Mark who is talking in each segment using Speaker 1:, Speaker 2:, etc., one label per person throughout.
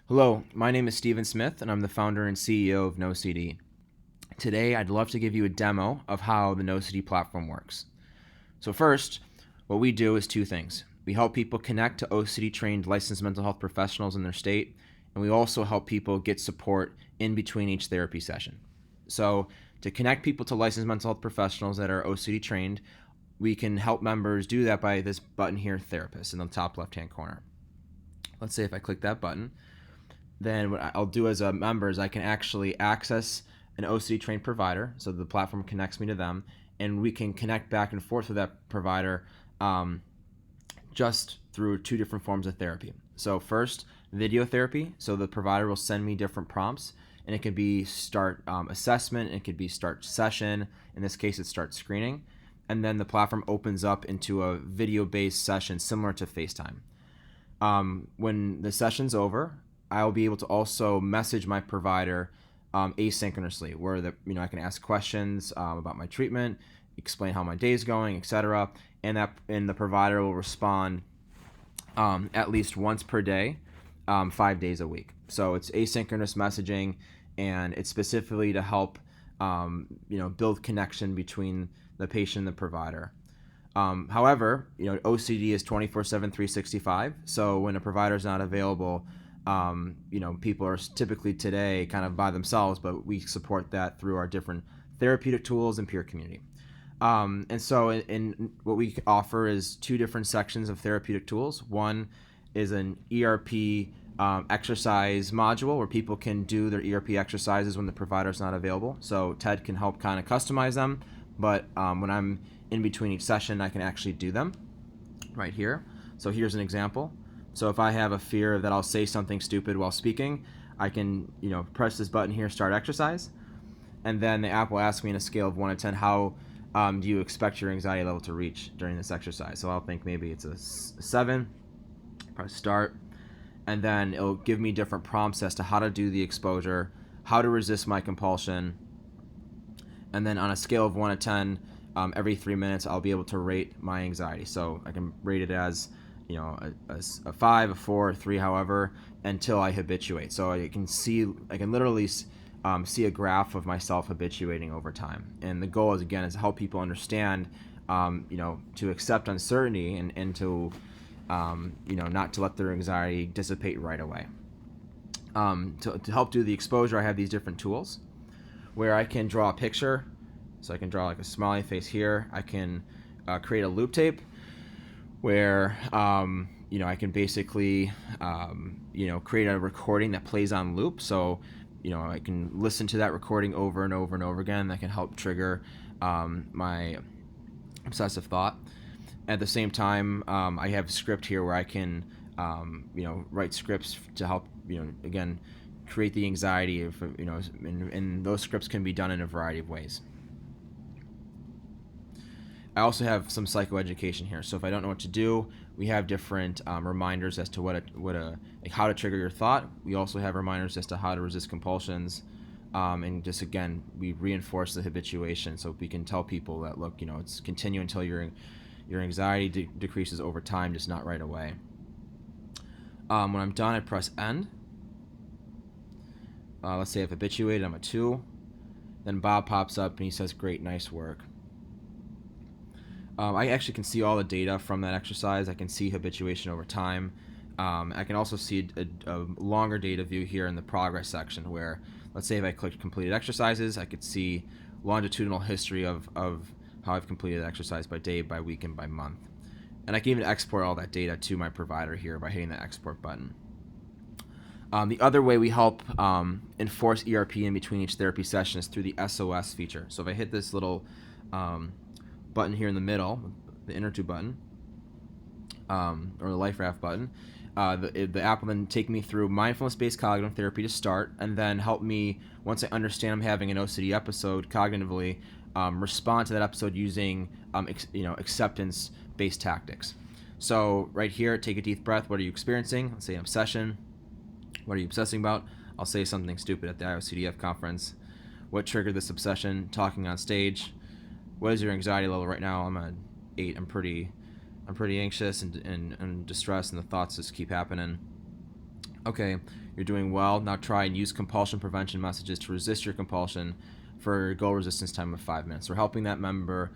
Speaker 1: Hello, my name is Steven Smith, and I'm the founder and CEO of NOCD. Today, I'd love to give you a demo of how the NOCD platform works. So first, what we do is two things. We help people connect to OCD-trained licensed mental health professionals in their state, and we also help people get support in between each therapy session. So to connect people to licensed mental health professionals that are OCD-trained, we can help members do that by this button here, Therapist, in the top left-hand corner. Let's say if I click that button, then what I'll do as a member is I can actually access an OCD trained provider, so the platform connects me to them, and we can connect back and forth with that provider just through two different forms of therapy. So first, video therapy. So the provider will send me different prompts, and it could be start assessment, it could be start session. In this case, it's start screening, and then the platform opens up into a video-based session similar to FaceTime. When the session's over, I'll be able to also message my provider asynchronously, where I can ask questions about my treatment, explain how my day is going, etc., and the provider will respond at least once per day, 5 days a week. So it's asynchronous messaging, and it's specifically to help build connection between the patient and the provider. However, OCD is 24/7, 365. So when a provider is not available, people are typically today kind of by themselves, but we support that through our different therapeutic tools and peer community. And so in what we offer is two different sections of therapeutic tools. One is an ERP exercise module where people can do their ERP exercises when the provider is not available. So TED can help kind of customize them, but when I'm in between each session, I can actually do them right here. So here's an example. So if I have a fear that I'll say something stupid while speaking, I can press this button here, start exercise, and then the app will ask me on a scale of 1 to 10, how do you expect your anxiety level to reach during this exercise? So I'll think maybe it's a 7, press start, and then it'll give me different prompts as to how to do the exposure, how to resist my compulsion, and then on a scale of 1 to 10, every 3 minutes I'll be able to rate my anxiety. So I can rate it as a 5, a 4, a 3, however, until I habituate. So I can literally see a graph of myself habituating over time. And the goal is to help people understand, to accept uncertainty and to, not to let their anxiety dissipate right away. To help do the exposure, I have these different tools where I can draw a picture. So I can draw like a smiley face here. I can create a loop tape where I can basically create a recording that plays on loop. So I can listen to that recording over and over and over again. That can help trigger my obsessive thought. At the same time, I have a script here where I can write scripts to help again create the anxiety of and those scripts can be done in a variety of ways. I also have some psychoeducation here. So if I don't know what to do, we have different reminders as to how to trigger your thought. We also have reminders as to how to resist compulsions, and just again, we reinforce the habituation. So we can tell people that it's continue until your anxiety decreases over time, just not right away. When I'm done, I press end. Let's say I've habituated. I'm a 2. Then Bob pops up and he says, "Great, nice work." I actually can see all the data from that exercise. I can see habituation over time. I can also see a longer data view here in the progress section where, let's say if I clicked completed exercises, I could see longitudinal history of how I've completed exercise by day, by week, and by month. And I can even export all that data to my provider here by hitting the export button. The other way we help enforce ERP in between each therapy session is through the SOS feature. So if I hit this little button here in the middle, the inner 2 button, or the life raft button, the app will then take me through mindfulness-based cognitive therapy to start, and then help me, once I understand I'm having an OCD episode, cognitively respond to that episode using acceptance-based tactics. So right here, take a deep breath. What are you experiencing? Let's say an obsession. What are you obsessing about? I'll say something stupid at the IOCDF conference. What triggered this obsession? Talking on stage. What is your anxiety level right now? I'm at 8. I'm pretty anxious and distressed, and the thoughts just keep happening. Okay, You're doing well. Now try and use compulsion prevention messages to resist your compulsion for a goal resistance time of 5 minutes. We're helping that member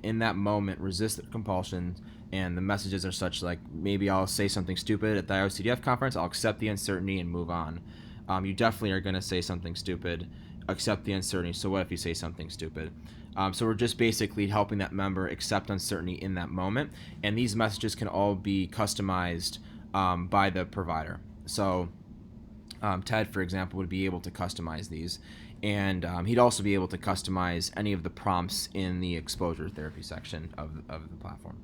Speaker 1: in that moment resist the compulsion, and the messages are such like, maybe I'll say something stupid at the IOCDF conference, I'll accept the uncertainty and move on. You definitely are going to say something stupid, accept the uncertainty, so what if you say something stupid? So we're just basically helping that member accept uncertainty in that moment, and these messages can all be customized by the provider. So Ted, for example, would be able to customize these, and he'd also be able to customize any of the prompts in the exposure therapy section of the platform.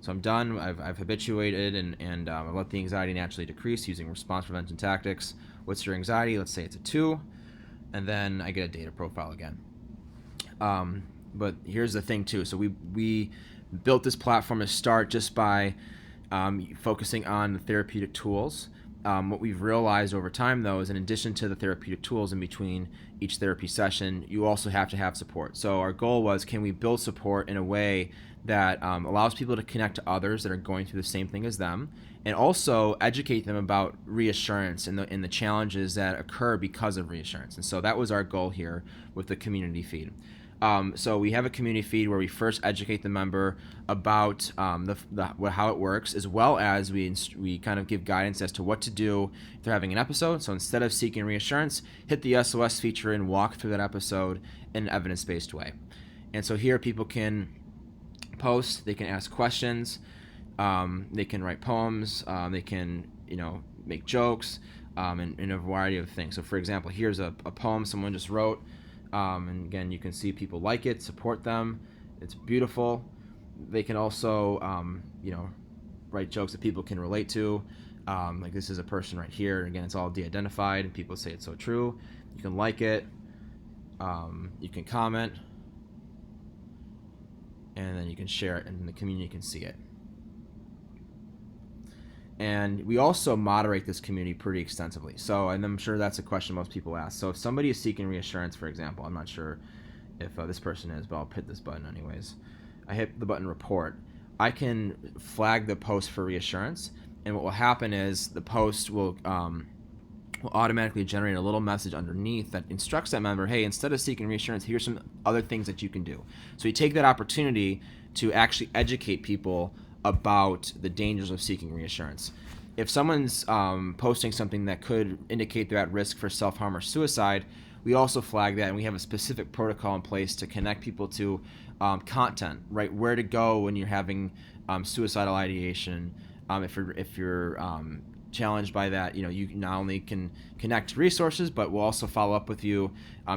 Speaker 1: So I'm done. I've habituated and I let the anxiety naturally decrease using response prevention tactics. What's your anxiety? Let's say it's a 2, and then I get a data profile again. But here's the thing too. So we built this platform to start just by focusing on the therapeutic tools. What we've realized over time, though, is in addition to the therapeutic tools in between each therapy session, you also have to have support. So our goal was, can we build support in a way that allows people to connect to others that are going through the same thing as them, and also educate them about reassurance and the challenges that occur because of reassurance. And so that was our goal here with the community feed. So we have a community feed where we first educate the member about how it works, as well as we kind of give guidance as to what to do if they're having an episode. So instead of seeking reassurance, hit the SOS feature and walk through that episode in an evidence-based way. And so here people can post, they can ask questions, they can write poems, they can make jokes, and a variety of things. So for example, here's a poem someone just wrote. And again, you can see people like it, support them. It's beautiful. They can also, write jokes that people can relate to. Like this is a person right here. Again, it's all de-identified, and people say it's so true. You can like it. You can comment. And then you can share it, and the community can see it. And we also moderate this community pretty extensively. So, and I'm sure that's a question most people ask. So if somebody is seeking reassurance, for example, I'm not sure if this person is, but I'll hit this button anyways. I hit the button report. I can flag the post for reassurance, and what will happen is the post will automatically generate a little message underneath that instructs that member, hey, instead of seeking reassurance, here's some other things that you can do. So you take that opportunity to actually educate people about the dangers of seeking reassurance. If someone's posting something that could indicate they're at risk for self-harm or suicide, we also flag that, and we have a specific protocol in place to connect people to content, right? Where to go when you're having suicidal ideation. If you're challenged by that, you not only can connect to resources, but we'll also follow up with you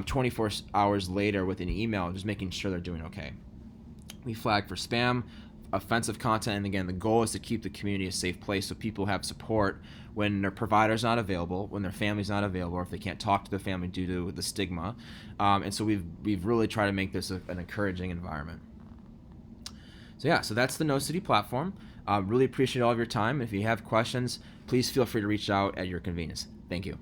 Speaker 1: 24 hours later with an email, just making sure they're doing okay. We flag for spam, offensive content, and again, the goal is to keep the community a safe place so people have support when their provider's not available, when their family's not available, or if they can't talk to their family due to the stigma. And so we've really tried to make this an encouraging environment. So that's the NOCD platform. Really appreciate all of your time. If you have questions, please feel free to reach out at your convenience. Thank you.